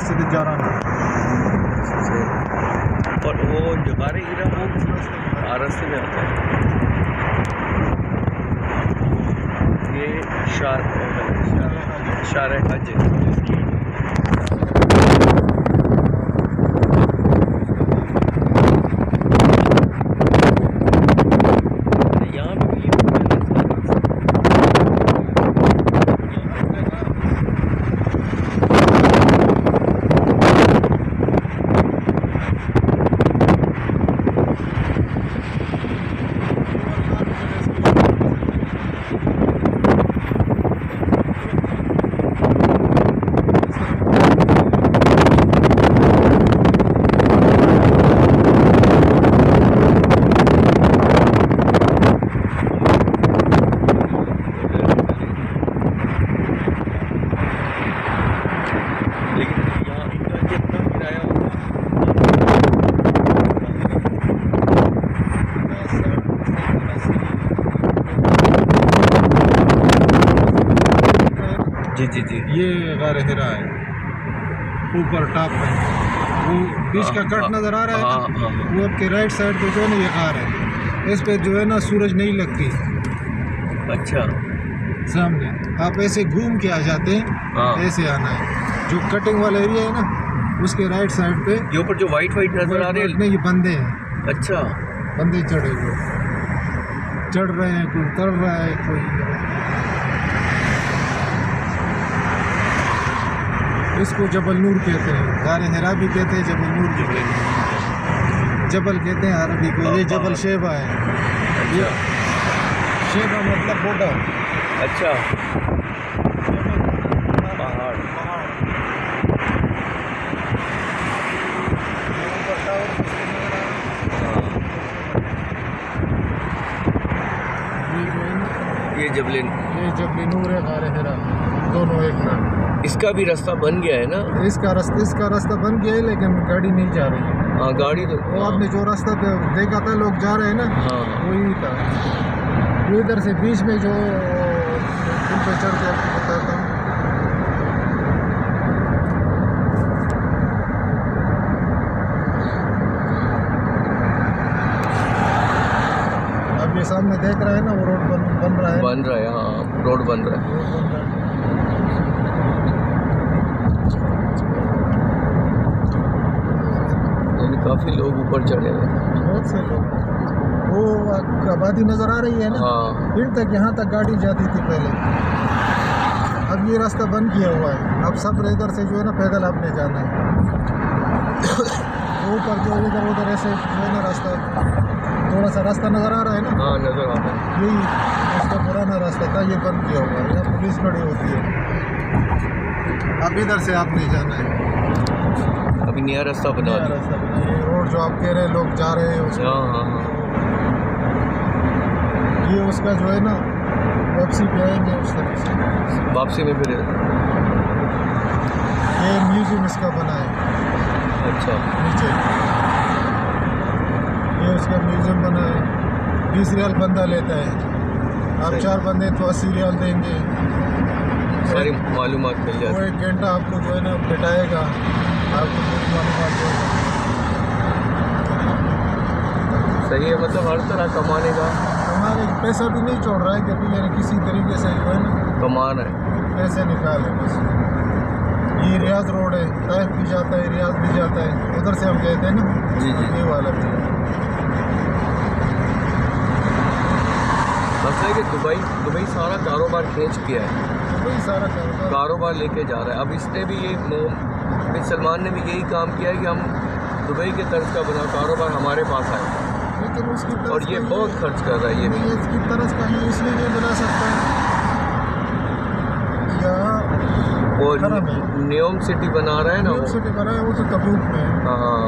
मस्जिद जाराना। और वो जबारे हीरा वो रास्ते में आता है। ये शार हज जी। ये गार हिरा है, ऊपर टॉप है, वो बीच का कट नज़र आ रहा है ना, वो आपके राइट साइड पे जो है ना ये गार है, इस पे जो है ना सूरज नहीं लगती। अच्छा, सामने आप ऐसे घूम के आ जाते हैं, ऐसे आना है। जो कटिंग वाला एरिया है ना, उसके राइट साइड पे ये ऊपर जो वाइट नजर आ रहे हैं, नहीं ये बंदे हैं। अच्छा, बंदे चढ़ रहे हैं, कोई उतर रहा है, कोई। इसको जबल नूर कहते हैं, गार हिरा भी कहते हैं, जबल नूर भी कहते हैं, जबल कहते हैं अरबी को। ये जबल शेबा है। ये शेबा मतलब बॉर्डर। अच्छा, पहाड़। ये जबल नूर है, गार हिरा, दोनों एक ना। इसका भी रास्ता बन गया है ना? इसका रास्ता बन गया है, लेकिन गाड़ी नहीं जा रही है। हाँ, गाड़ी तो वो आपने जो रास्ता देखा था, लोग जा रहे हैं ना, वही था। वो इधर से बीच में जो पुल पे चढ़ के आपको बताता हूँ। अब ये सामने देख रहा है ना, वो रोड बन रहा है। हाँ, रोड बन रहा है। काफी लोग ऊपर चढ़े हुए, बहुत से लोग। वो आबादी नजर आ रही है ना, फिर तक यहाँ तक गाड़ी जाती थी पहले। अब ये रास्ता बंद किया हुआ है। अब सब इधर से जो है ना पैदल आपने जाना है। ऊपर जो इधर उधर ऐसे जो है ना रास्ता, थोड़ा सा रास्ता नजर आ रहा है ना। हाँ, नजर आ रहा है। यही उसका पुराना रास्ता था, ये बंद किया हुआ है। यहाँ पुलिस खड़ी होती है। अब इधर से आपने जाना है। अभी नया रास्ता बना दिया। ये रोड जो आप कह रहे हैं, लोग जा रहे हैं उसको। हाँ। ये उसका जो है ना, वापसी पे आएंगे उस तरफ से। वापसी में फिर ये म्यूजियम इसका बना है। अच्छा, नीचे ये उसका म्यूजियम बना है। 20 रियाल बंदा लेता है। आप 4 बंदे तो 80 रियाल देंगे। सारी मालूमात मिल जाती है। वो 1 घंटा आपको जो है ना बिठाएगा, आपको पूरी मालूमात देगा। सही है, मतलब हर तरह कमाने का। हमारे पैसा भी नहीं छोड़ रहा है कि अभी यानी किसी तरीके से जो है ना कमाना है, पैसे निकाले बस। ये रियाज रोड है, ताइफ भी जाता है, रियाज भी जाता है। उधर से हम गए थे ना। जी। ये वाला भी मसला है कि दुबई सारा कारोबार खींच किया है। दुबई सारा कारोबार लेके जा रहा है। अब इसने भी ये सलमान ने भी यही काम किया है कि हम दुबई के तर्ज का बना कारोबार हमारे पास आए, लेकिन उसकी और ये बहुत खर्च कर रहा है। ये भी इसकी तरफ का ये इसलिए नहीं बना सकता है। और न्योम सिटी बना रहा है ना, न्योम सिटी बना है, वो तो तबूक में है। हाँ,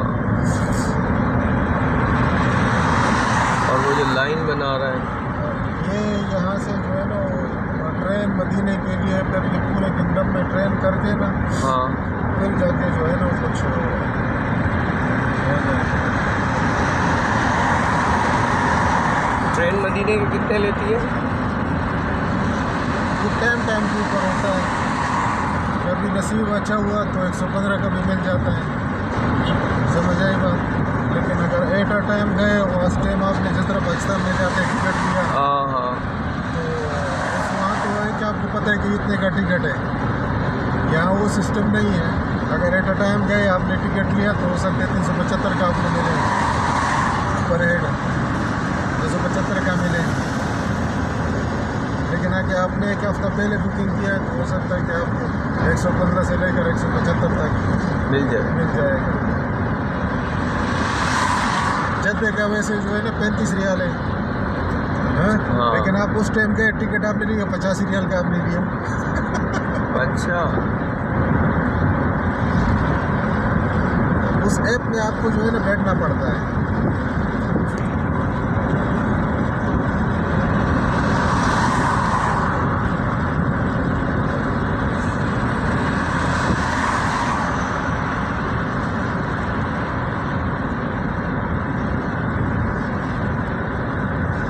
और वो जो लाइन बना रहा है, ये यहाँ से जो है ना ट्रेन मदीने के लिए, फिर ये पूरे किंगडम में ट्रेन करके ना, हाँ, फिर जाके जो है ना कुछ ट्रेन मदीने के कितने लेती है? टाइम के ऊपर होता है। कभी नसीब अच्छा हुआ तो 115 का भी मिल जाता है, समझ आई बात। लेकिन अगर एट अ टाइम गए और उस टाइम आपने जिस तरह पाकिस्तान में जाते टिकट लिया हाँ हाँ तो वहाँ तो है कि आपको पता है कि इतने का टिकट है। यहाँ वो सिस्टम नहीं है। अगर एट अ टाइम गए आपने टिकट लिया तो हो सकता है 375 का आपको मिले पर हेड, 275 का मिले। लेकिन आके आपने एक हफ्ता पहले बुकिंग किया है तो हो सकता है कि आपको 115 से लेकर 175 तक मिल जाएगा। जद्दे का वैसे जो है ना 35 रियाल है, हाँ? हाँ। लेकिन आप उस टाइम के टिकट आपने लिया 85 रियाल का आपने लिया। अच्छा, उस ऐप में आपको जो है ना बैठना पड़ता है।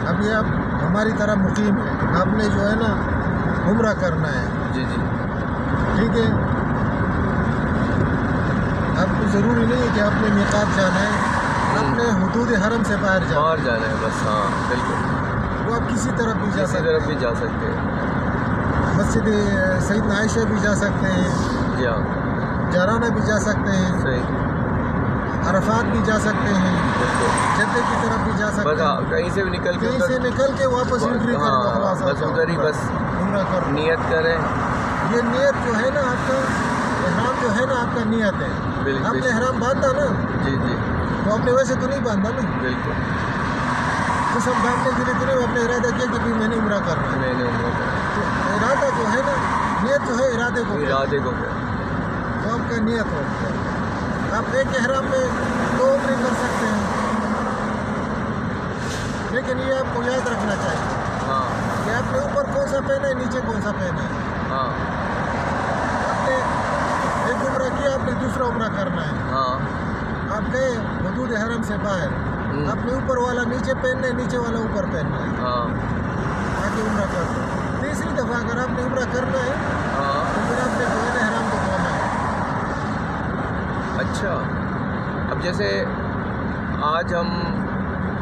अभी आप हमारी तरह मुकीम है, आपने जो है ना उम्रा करना है, जी जी, ठीक है। आपको ज़रूरी नहीं है कि आपने मिक़ात जाना है, आपने हुदूद हरम से बाहर जाना है बस। हाँ बिल्कुल, वो आप किसी तरफ भी जा किसी सकते तरफ भी जा सकते हैं। हैं। मस्जिद सैयदना आयशा भी जा सकते हैं, जी हाँ, जाराना भी जा सकते हैं, सही, अरफात भी जा सकते हैं, बिल्कुल। जद्दे की तरफ भी जा सकते बस हैं। हाँ, कहीं से भी निकल के कहीं से निकल के वापस एंट्री कर दो, हाँ, खलास बस उधर ही बस उम्रा कर लो। नियत करें। ये नियत जो है ना आपका इहराम जो है ना आपका नियत है। बिल्कुल। आपने इहराम बांधा ना जी जी, तो आपने वैसे तो नहीं बांधा ना, बिल्कुल। तो सब बांधने के लिए तो नहीं, आपने इरादा किया कि भाई मैंने उम्रा करना है। मैंने उम्र करा, तो इरादा जो है ना, नियत जो है इरादे को इरादे को क्या, तो आपका नियत हो गया। आप एक इहराम में 2 उम्रे कर सकते हैं, लेकिन ये आपको याद रखना चाहिए हाँ कि आपने ऊपर कौन सा पहना है, नीचे कौन सा पहना है। हाँ आपने एक उम्रा किया, आपने दूसरा उम्रा करना है। हाँ, आप गए हुदूद हरम से बाहर, आपने ऊपर वाला नीचे पहनना है, नीचे वाला ऊपर पहनना है, हाँ आगे उम्रा कर दो। तीसरी दफ़ा अगर आपने उम्रा करना है हाँ। तो फिर आपने जो है ना हराम को धोना है। अच्छा, अब जैसे आज हम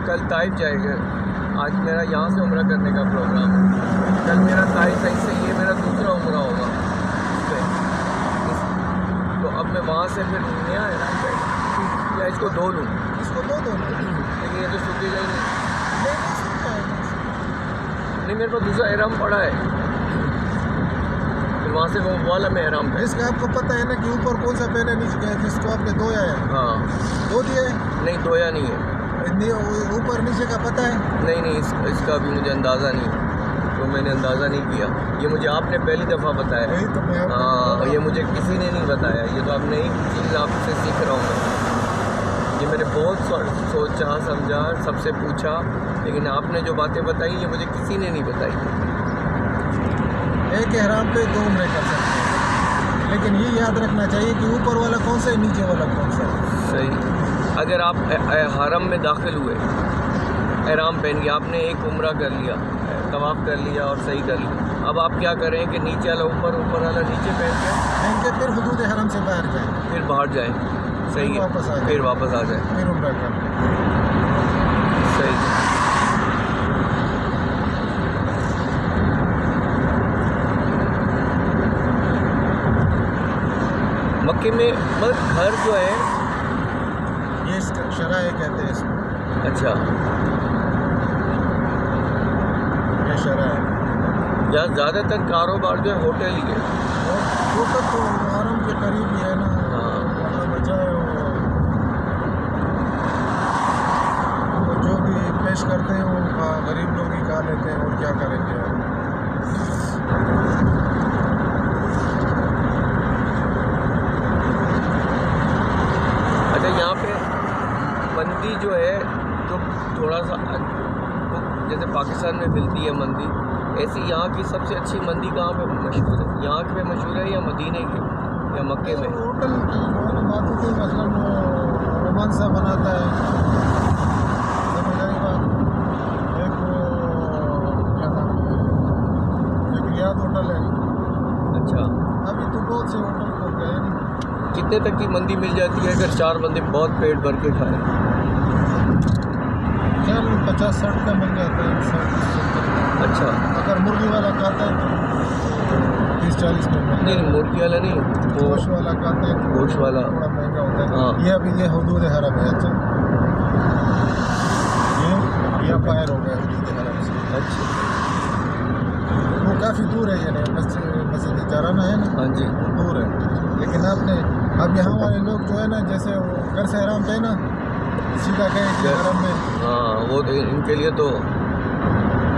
कल ताइफ जाएंगे, आज मेरा यहाँ से उम्रा करने का प्रोग्राम है, कल मेरा ताइफ से ये मेरा दूसरा उम्रा होगा, तो अब मैं वहाँ से फिर नया है या इसको धो लूँ? इसको धो दो। लेकिन ये तो सूखेगा ही नहीं। नहीं सूखता है। नहीं, मेरे पास दूसरा एहराम पड़ा है, फिर वहाँ से वो वाला मैं एहराम पे। इसका आपको पता है ना कि ऊपर कौन सा पहना है, नीचे क्या है, जिसको आपने धोया है हाँ, धो दिया है। नहीं धोया नहीं है। ऊपर नीचे का पता है? नहीं नहीं, इसका भी मुझे अंदाज़ा नहीं है, तो मैंने अंदाज़ा नहीं किया। ये मुझे आपने पहली दफ़ा बताया। वही तो मैं आपको हाँ, ये मुझे किसी ने नहीं बताया, ये तो आप नई चीज़ आपसे सीख रहा हूँ मैं। ये मैंने बहुत सोचा समझा, सबसे पूछा, लेकिन आपने जो बातें बताई ये मुझे किसी ने नहीं बताई। एक एहराम पे 2 उम्रे कर सकते हैं, लेकिन ये याद रखना चाहिए कि ऊपर वाला कौन सा है, नीचे वाला कौन सा है। सही। अगर आप हरम में दाखिल हुए, एहराम पहन के आपने एक उम्रा कर लिया, तवाफ़ कर लिया और सही कर लिया, अब आप क्या करें कि नीचे वाला ऊपर, ऊपर वाला नीचे पहन के फिर हुदूद हरम से बाहर जाए, फिर बाहर जाएं, सही है, फिर वापस आ जाए, फिर उम्रा कर। सही। मक्के में मतलब घर जो है, ये शराय कहते हैं इसको। अच्छा, ये शराय यहाँ ज़्यादातर कारोबार जो है होटल ही है। होटल तो हरम के करीब ही है ना। हाँ, बचाए वो जो भी पेश करते हैं वो गरीब लोग ही खा लेते हैं, और क्या करेंगे। अच्छा, यहाँ पे मंदी जो है तो थोड़ा सा जैसे पाकिस्तान में मिलती है मंदी, ऐसी यहाँ की सबसे अच्छी मंदी कहाँ पे मशहूर है? यहाँ पे मशहूर है या मदीने की या मक्के में? होटल की बातों से मतलब रोमान सा बनाता है, समझ आई बात। एक वो क्या नाम है, एक रियाद होटल है। अच्छा, अभी तो बहुत से कितने तक की मंदी मिल जाती है अगर 4 बंदे बहुत पेट भर के खाएं? खैर 50-60 का मिल जाता है, 60-70। अच्छा, अगर मुर्गी वाला खाता है तो 30-40 में मिल नहीं जाता है। मुर्गी वाला नहीं, वो गोश्त वाला खाता है तो गोश्त वाला। थोड़ा महंगा होता है। हाँ। ये अभी ये हुदूद हरम है। अच्छा, ये बाहर हो गया हुदूद हरम से। अच्छा, वो काफ़ी दूर है, यानी मस्जिद जाराना है ना, हाँ जी, दूर है। लेकिन आपने अब यहाँ वाले लोग जो है ना, जैसे वो घर से हराम थे ना, सीधा गए कि हरम में। हाँ वो तो इनके लिए तो,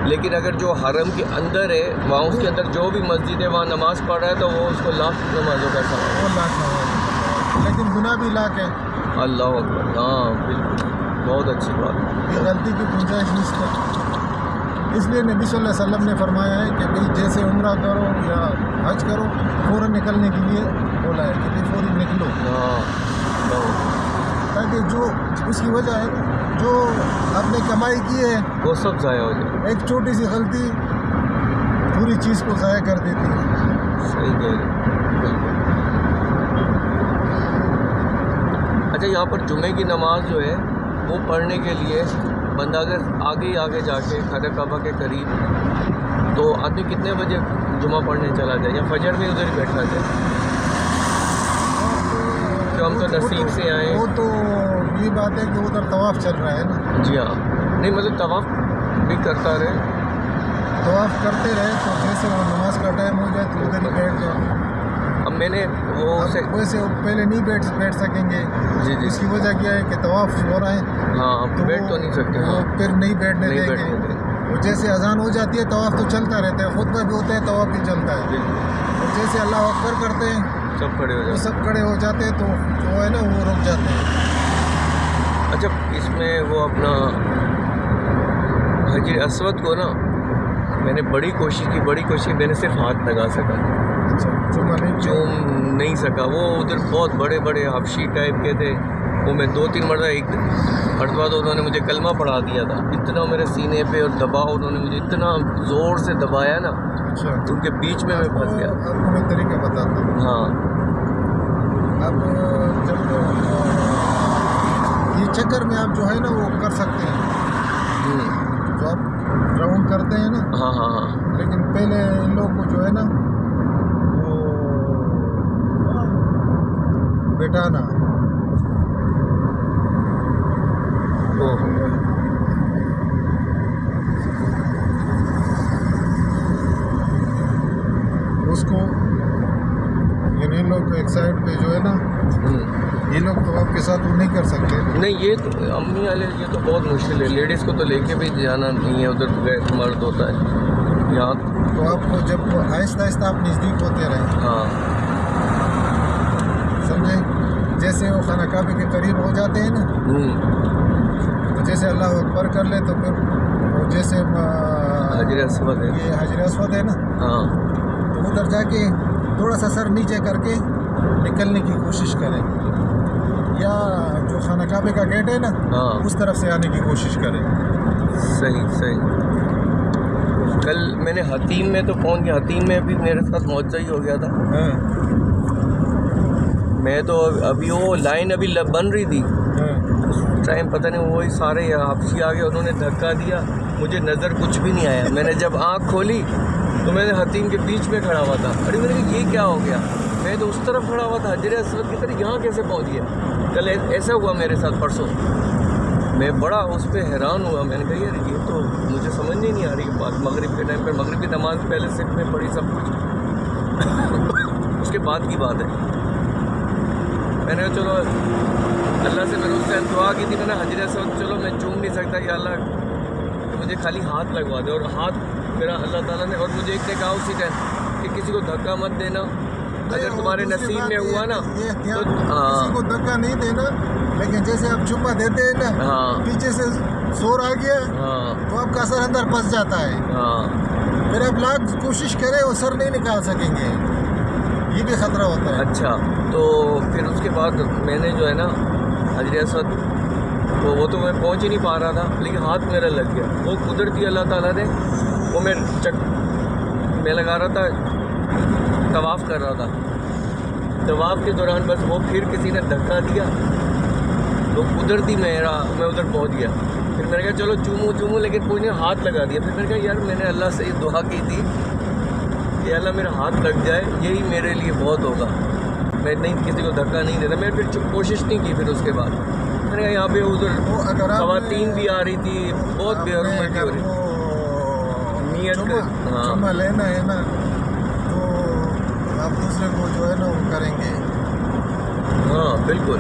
लेकिन अगर जो हरम के अंदर है वहाँ उसके अंदर जो भी मस्जिद है वहाँ नमाज़ पढ़ रहा है तो वो उसको लाख नमाजों का सवाब। वो लाख है, लेकिन गुनाह भी लाख है। अल्लाह अकबर, हाँ बिल्कुल, बहुत अच्छी बात। ये गलती की गुंजाइश नहीं है। इसलिए नबी सल्लल्लाहु अलैहि वसल्लम ने फरमाया है कि भाई जैसे उम्रा करो या हज करो, फ़ौरन निकलने के लिए बोला है कि भाई फ़ौरन निकलो, हाँ बहुत, ताकि जो उसकी वजह है जो आपने कमाई की है, वो सब ज़ाया हो जाए। एक छोटी सी गलती पूरी चीज़ को ज़ाया कर देती है। सही कह रहे हैं, बिल्कुल। अच्छा, यहाँ पर जुमे की नमाज जो है वो पढ़ने के लिए बंदा अगर आगे जाके खाना काबा के करीब, तो आदमी कितने बजे जुमा पढ़ने चला जाए या फजर में उधर ही बैठा जाए? जो हम तो नसीब से आए। वो तो ये बात है कि उधर तवाफ़ चल रहा है ना। जी हाँ, नहीं मतलब तवाफ़ भी करता रहे, तवाफ़ करते रहे, तो जैसे वो नमाज का टाइम हो जाए तो उधर ही बैठ जाओ। अब मैंने वो से, वैसे वो पहले नहीं बैठ सकेंगे। जी जी, इसकी वजह क्या है कि तवाफ़ हो रहा है, हाँ अब बैठ तो नहीं सकते, वो हाँ फिर नहीं बैठने नहीं देंगे। बैठने देंगे। और जैसे अजान हो जाती है तवाफ़ तो चलता रहता है, खुतबा भी होता है, तवाफ़ भी चलता है। बिल्कुल, और जैसे अल्लाह अकबर करते हैं सब खड़े हो तो जाते। सब खड़े हो जाते हैं, तो जो है ना वो रुक जाते हैं। अच्छा, इसमें वो अपना हजर अस्वद को ना मैंने बड़ी कोशिश की, मैंने सिर्फ हाथ लगा सका, अच्छा, चुमा नहीं किया। चूम नहीं सका। वो उधर बहुत बड़े बड़े हबशी टाइप के थे, वो मैं 2-3 मरतबा, एक मरतबा तो उन्होंने मुझे कलमा पढ़ा दिया था, इतना मेरे सीने पे और दबाव, उन्होंने मुझे इतना ज़ोर से दबाया ना, अच्छा, उनके बीच में मैं फंस गया। आपको मैं तरीका बताता हूँ। हाँ, अब जब ये चक्कर में आप जो है ना वो कर सकते हैं, जो आप राउंड करते हैं ना, हाँ हाँ हाँ, लेकिन पहले इन लोग को जो है ना वो बैठाना, ओह उसको, यानी इन लोग को एक साइड पे जो है ना, ये लोग तो आपके साथ वो नहीं कर सकते। नहीं, ये तो अम्मी वाले, ये तो बहुत मुश्किल है, लेडीज़ को तो लेके भी जाना नहीं है उधर, गैर मर्द होता है यहाँ। तो आपको जब आहिस्ता आहिस्ता आप नज़दीक होते रहे, हाँ, समझे, जैसे वो खाना काबे के करीब हो जाते हैं ना, तो जैसे अल्लाह अकबर कर ले तो फिर वो जैसे हजर अस्वद है, ये हजर अस्वद है ना, हाँ तो उधर जाके थोड़ा सा सर नीचे करके निकलने की कोशिश करें, या जो खाना काबे का गेट है ना, हाँ, उस तरफ से आने की कोशिश करें। सही सही। कल मैंने हतीम में तो पहुँच गया, हतीम में भी मेरे साथ मुआवजा ही हो गया था। हाँ, मैं तो अभी वो लाइन अभी बन रही थी, हाँ, उस टाइम पता नहीं वही सारे हबशी आ गए, उन्होंने धक्का दिया, मुझे नज़र कुछ भी नहीं आया। मैंने जब आँख खोली तो मैंने हतीम के बीच में खड़ा हुआ था। अरे मैंने कहा ये क्या हो गया, मैं तो उस तरफ खड़ा हुआ था हजर अस्वद की तरफ, यहाँ कैसे पहुँच गया। कल ऐसा हुआ मेरे साथ परसों, मैं बड़ा उस पर हैरान हुआ। मैंने कहा यार ये तो मुझे समझ नहीं आ रही बात। मगरिब के टाइम पर मगरिब की नमाज़ पहले सिर्फ में पढ़ी सब कुछ उसके बाद की बात है। मैंने कहा चलो अल्लाह से, मैंने उससे दुआ की थी, मैंने हजर अस्वद चलो मैं चूम नहीं सकता या अल्लाह मुझे खाली हाथ लगवा दे, और हाथ मेरा अल्लाह ताला ने, और मुझे एक ने कहा उसी टाइम कि किसी को धक्का मत देना, अगर तुम्हारे नसीब में हुआ ना तो किसी को धक्का नहीं देना, लेकिन जैसे आप चुम्मा देते हैं ना, हाँ पीछे से शोर आ गया हाँ तो आपका सर अंदर फंस जाता है, हाँ, फिर आप लाख कोशिश करें वो सर नहीं निकाल सकेंगे, ये भी खतरा होता है। अच्छा, तो फिर उसके बाद मैंने जो है ना हजर अस्वद, तो वो तो मैं पहुंच ही नहीं पा रहा था, लेकिन हाथ मेरा लग गया। वो कुदरती अल्लाह ताला ने, वो मैं लगा रहा था, तवाफ़ कर रहा था, तवाफ के दौरान बस वो फिर किसी ने धक्का दिया तो उधर थी मैं उधर पहुंच गया। फिर मैंने कहा चलो चूमूं लेकिन कोई ने हाथ लगा दिया। फिर मैंने कहा यार मैंने अल्लाह से ये दुआ की थी कि अल्लाह मेरा हाथ लग जाए, यही मेरे लिए बहुत होगा, मैं नहीं किसी को धक्का नहीं देता। मैंने फिर कोशिश नहीं की। फिर उसके बाद मैंने कहा यहाँ पे उधर ख़वातीन भी आ रही थी, बहुत बेहरमती हो रही नीयत चुम्मा लेना है ना, तो आप दूसरे को जो है ना वो करेंगे। हाँ बिल्कुल,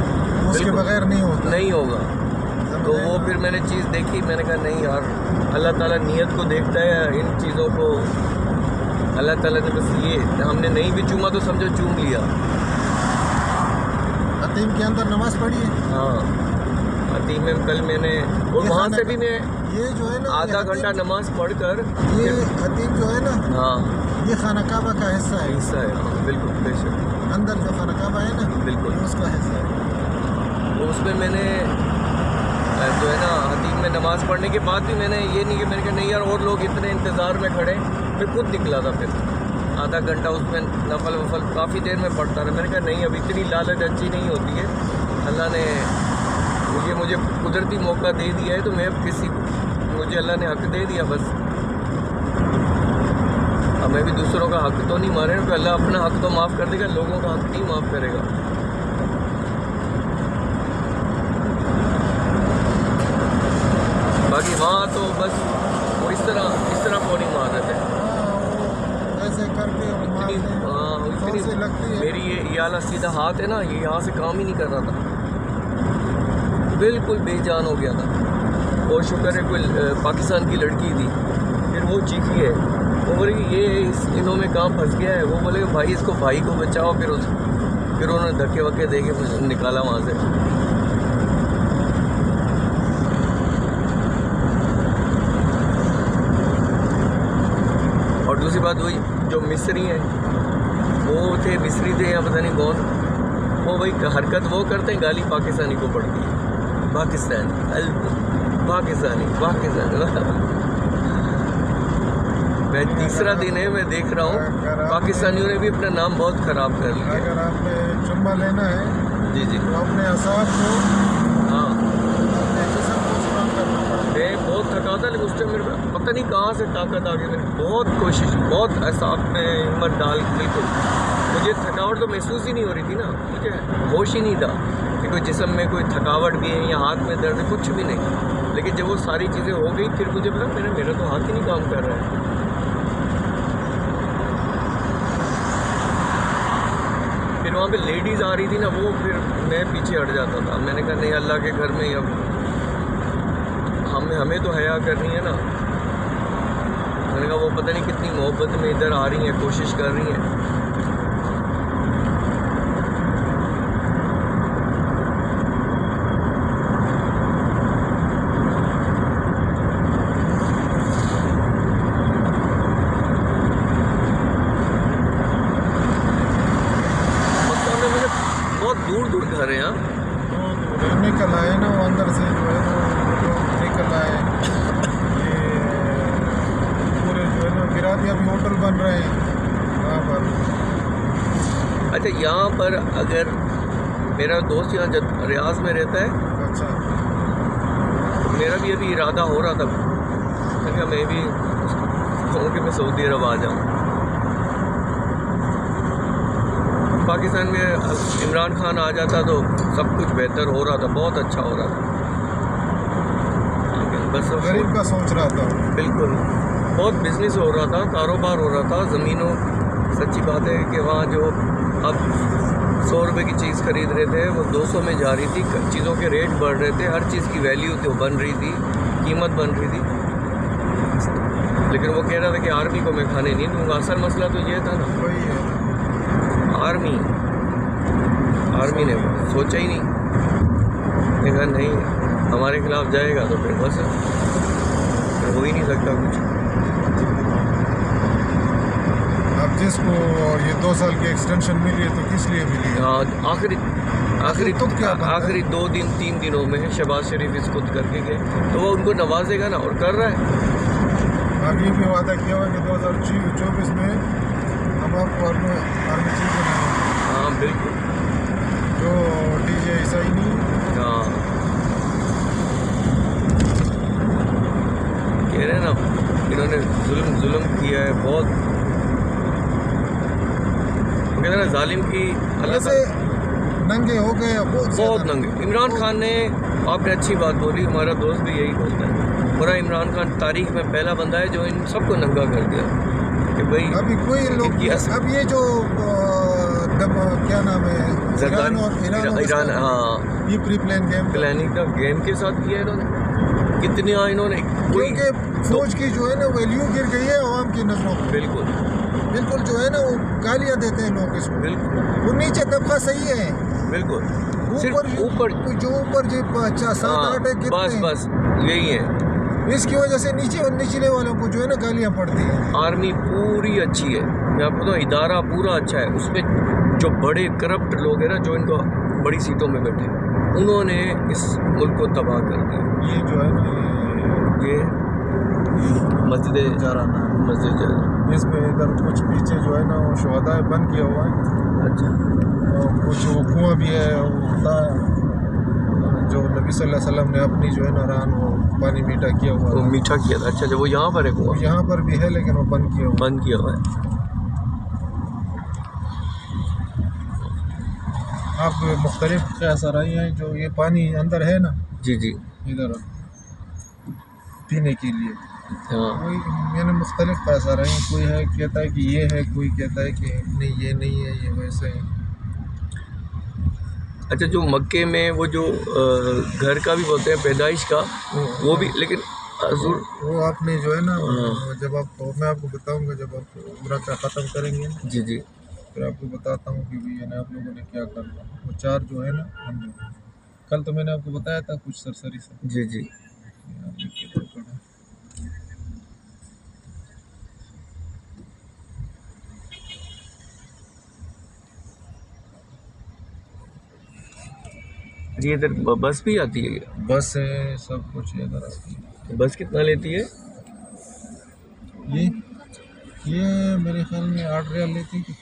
उसके बगैर नहीं होगा। तो वो फिर मैंने चीज़ देखी, मैंने कहा नहीं यार, अल्लाह ताला नीयत को देखता है, इन चीज़ों को अल्लाह ताला ने बस ये, हमने नहीं भी चूमा तो समझो चूम लिया। हतीम के अंदर नमाज पढ़ी है। हाँ हतीम में कल मैंने, और वहाँ से भी मैं ये जो है ना आधा घंटा नमाज पढ़कर, ये हतीम जो है ना, हाँ ये खाना काबा का हिस्सा है। हाँ, बिल्कुल बेशक अंदर जो खाना काबा है ना, बिल्कुल उसका हिस्सा है। तो उसमें मैंने जो है ना हतीम में नमाज़ पढ़ने के बाद भी मैंने ये नहीं कि मैंने कहा नहीं यार और लोग इतने इंतज़ार में खड़े, मैं खुद निकला था। फिर आधा घंटा उसमें नफल वफल काफ़ी देर में पढ़ता रहा। मैंने कहा नहीं, अब इतनी लालच अच्छी नहीं होती है, अल्लाह ने मुझे कुदरती मौका दे दिया है, तो मैं अब मुझे अल्लाह ने हक़ दे दिया बस। अब मैं भी दूसरों का हक़ तो नहीं मारे, तो अल्लाह अपना हक़ तो माफ़ कर देगा, लोगों का हक़ नहीं माफ़ करेगा। बाकी वहाँ तो बस वो इस तरह पौड़ी मार रहे थे ऐसे करके इतनी लगती है। मेरी ये आला सीधा हाथ है ना, ये यहाँ से काम ही नहीं कर रहा था, बिल्कुल बेजान हो गया था। और शुक्र है कोई पाकिस्तान की लड़की थी, फिर वो चीखी है, वो बोले ये इन्हों में काम फंस गया है। वो बोले भाई इसको भाई को बचाओ। फिर उन्होंने धक्के वक्के दे के मुझे निकाला वहाँ से। और दूसरी बात वही, जो मिस्री हैं वो थे, मिस्री थे या पता नहीं कौन, वो वही हरकत वो करते हैं, गाली पाकिस्तानी को पड़ती है, पाकिस्तानी। मैं तीसरा दिन है, मैं देख रहा हूँ पाकिस्तानियों ने भी अपना नाम बहुत ख़राब कर लिया। अगर आपने चुम्मा लेना है जी तो अपने असाब को, हाँ करना पड़ेगा। मैं बहुत थका था, लेकिन उस टाइम मेरे को पता नहीं कहाँ से ताकत आ गई। मैंने बहुत कोशिश, बहुत ऐसा अपने हिम्मत डाल, बिल्कुल मुझे थकावट तो महसूस ही नहीं हो रही थी ना, मुझे होश ही नहीं था कि कोई जिस्म में कोई थकावट भी है या हाथ में दर्द है, कुछ भी नहीं। लेकिन जब वो सारी चीज़ें हो गई, फिर मुझे पता मेरा तो हाथ ही नहीं काम कर रहा है। फिर वहाँ पे लेडीज़ आ रही थी ना, वो फिर मैं पीछे हट जाता था। मैंने कहा नहीं, अल्लाह के घर में अब हमें तो हया करनी है ना। मैंने कहा वो पता नहीं कितनी मोहब्बत में इधर आ रही हैं, कोशिश कर रही हैं। बहुत दूर घर है यहाँ, निकल आए ना वो अंदर से, जो है तो निकल आए। ये पूरे जो है ना गिराती, अभी होटल बन रहे हैं वहाँ पर। अच्छा, यहाँ पर अगर मेरा दोस्त यहाँ रियाज में रहता है, अच्छा, मेरा भी अभी इरादा हो रहा था, मैंने कहा मैं भी कहूँ कि मैं सऊदी अरब आ जाऊँ। पाकिस्तान में इमरान खान आ जाता तो सब कुछ बेहतर हो रहा था, बहुत अच्छा हो रहा था। बस गरीब का सोच रहा था, बिल्कुल बहुत बिजनेस हो रहा था, कारोबार हो रहा था ज़मीनों। सच्ची बात है कि वहाँ जो अब 100 रुपये की चीज़ खरीद रहे थे, वो 200 में जा रही थी। चीज़ों के रेट बढ़ रहे थे, हर चीज़ की वैल्यू तो बन रही थी, कीमत बन रही थी। लेकिन वो कह रहा था कि आर्मी को मैं खाने नहीं दूँगा। असल मसला तो ये था ना, वही है। आर्मी ने सोचा ही नहीं, देखा नहीं हमारे खिलाफ जाएगा तो फिर बस फिर हो ही नहीं सकता कुछ। अब जिसको ये 2 साल की एक्सटेंशन मिली है तो किस लिए मिली है? हाँ, आखिरी तो क्या आखिरी 2-3 दिनों में शहबाज शरीफ इसको करके गए, तो वो उनको नवाजेगा ना, और कर रहा है। अभी भी वादा किया हुआ कि 2024 में हम आपको आर्मी चीज़ बनाएंगे। हाँ बिल्कुल। जो डीजे ऐसा ही नहीं। हाँ कह रहे हैं ना, इन्होंने जुल्म किया है बहुत। कहते हैं ना जालिम की ऐसे नंगे हो गए बहुत नंगे। इमरान खान ने, आपने अच्छी बात बोली, हमारा दोस्त भी यही बोलता है, पूरा इमरान खान तारीख में पहला बंदा है जो इन सबको नंगा कर दिया कि भाई अभी कोई लोग अब ये जो क्या नाम है ईरान और हाँ ये प्री प्लानिंग का गेम के साथ किया इन्होंने, कितने इन्होंने, क्योंकि फौज की जो है ना वैल्यू गिर गई है आवाम की नजरों में। बिल्कुल जो है ना वो गालियाँ देते हैं लोग इसको, बिल्कुल वो नीचे तबका सही है, बिल्कुल ऊपर जो 7-8 बस यही है। इसकी वजह से निचले वालों को जो है ना गालियाँ पड़ती हैं। आर्मी पूरी अच्छी है, मैं आपको बताऊँ, इदारा पूरा अच्छा है, उसमें जो बड़े करप्ट लोग हैं ना, जो इनको बड़ी सीटों में बैठे, उन्होंने इस मुल्क को तबाह कर दिया। ये जो है ना ये मस्जिद जाराना, इसमें इधर कुछ पीछे जो है ना वो शहदा बंद किया हुआ है। अच्छा, और कुछ वो कुआं भी है, जो नबी सल्लल्लाहु अलैहि वसल्लम ने अपनी जो है ना रान वो पानी मीठा किया हुआ, वो मीठा किया था। अच्छा, वो यहाँ पर है कुआं? यहाँ पर भी है लेकिन वो बंद किया हुआ है। आप मुख्तलिफ असर आई हैं जो ये पानी अंदर है ना, जी इधर पीने के लिए, हाँ, कोई मैंने मुख्तलिफ असर आई, कोई है कहता है कि ये है, कोई कहता है कि नहीं ये नहीं है, ये वैसे है। अच्छा, जो मक्के में वो जो घर का भी बोलते हैं पैदाइश का, वो भी, लेकिन वो आपने जो है ना जब मैं आपको बताऊंगा जब आप उम्रा का ख़त्म करेंगे ना, जी फिर आपको बताता हूँ कि भैया आप लोगों ने क्या करना। वो 4 जो है ना, कल तो मैंने आपको बताया था कुछ सरसरी से। जी ये इधर बस भी आती है? बस है, सब कुछ है इधर आती है। बस कितना लेती है? ये मेरे ख्याल में 8 रियाल लेती है।